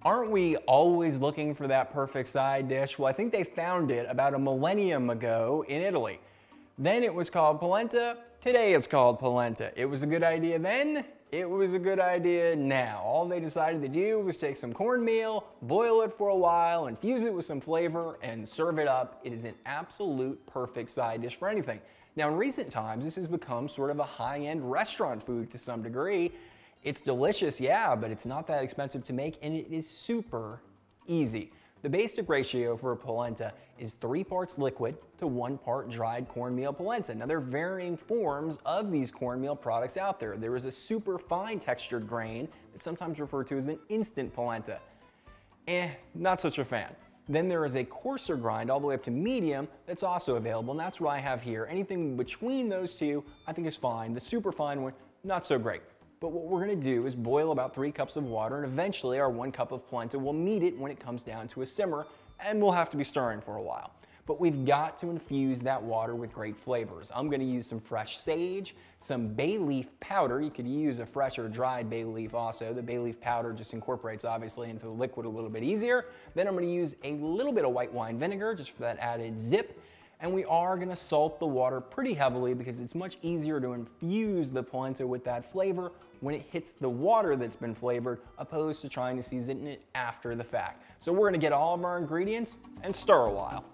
Aren't we always looking for that perfect side dish? Well, I think they found it about a millennium ago in Italy. Then it was called polenta, today it's called polenta. It was a good idea then, it was a good idea now. All they decided to do was take some cornmeal, boil it for a while, infuse it with some flavor, and serve it up. It is an absolute perfect side dish for anything. Now in recent times, this has become sort of a high-end restaurant food to some degree. It's delicious, yeah, but it's not that expensive to make, and it is super easy. The basic ratio for a polenta is 3 parts liquid to 1 part dried cornmeal polenta. Now there are varying forms of these cornmeal products out there. There is a super fine textured grain that's sometimes referred to as an instant polenta. Not such a fan. Then there is a coarser grind all the way up to medium that's also available, and that's what I have here. Anything between those two I think is fine. The super fine one, not so great. But what we're gonna do is boil about 3 cups of water, and eventually our 1 cup of polenta will meet it when it comes down to a simmer, and we'll have to be stirring for a while. But we've got to infuse that water with great flavors. I'm gonna use some fresh sage, some bay leaf powder. You could use a fresh or dried bay leaf also. The bay leaf powder just incorporates obviously into the liquid a little bit easier. Then I'm gonna use a little bit of white wine vinegar just for that added zip. And we are gonna salt the water pretty heavily because it's much easier to infuse the polenta with that flavor when it hits the water that's been flavored, opposed to trying to season it after the fact. So we're gonna get all of our ingredients and stir a while.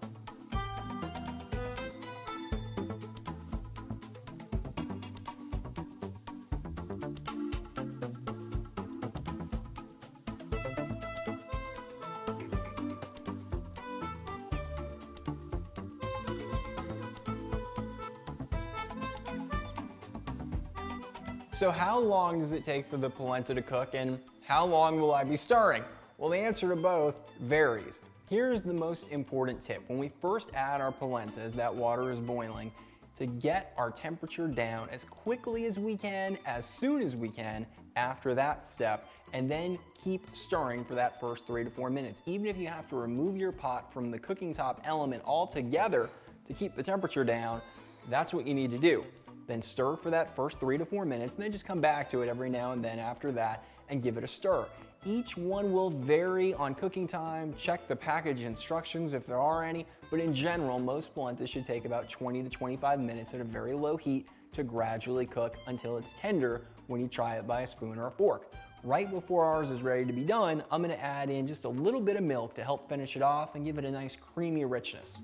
So how long does it take for the polenta to cook, and how long will I be stirring? Well, the answer to both varies. Here's the most important tip. When we first add our polenta as that water is boiling, to get our temperature down as quickly as we can, as soon as we can after that step, and then keep stirring for that first 3 to 4 minutes. Even if you have to remove your pot from the cooking top element altogether to keep the temperature down, that's what you need to do. Then stir for that first 3 to 4 minutes, and then just come back to it every now and then after that and give it a stir. Each one will vary on cooking time. Check the package instructions if there are any, but in general, most polenta should take about 20 to 25 minutes at a very low heat to gradually cook until it's tender when you try it by a spoon or a fork. Right before ours is ready to be done, I'm gonna add in just a little bit of milk to help finish it off and give it a nice creamy richness.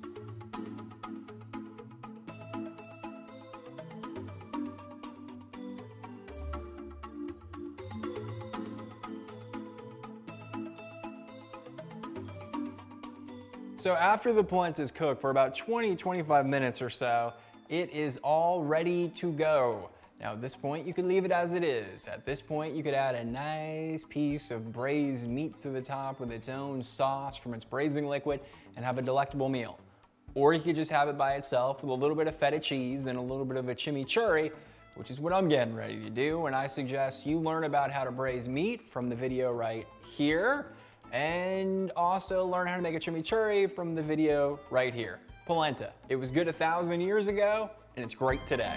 So after the polenta is cooked for about 20-25 minutes or so, it is all ready to go. Now at this point, you can leave it as it is. At this point, you could add a nice piece of braised meat to the top with its own sauce from its braising liquid and have a delectable meal. Or you could just have it by itself with a little bit of feta cheese and a little bit of a chimichurri, which is what I'm getting ready to do. And I suggest you learn about how to braise meat from the video right here, and also learn how to make a chimichurri from the video right here. Polenta. It was good 1,000 years ago, and it's great today.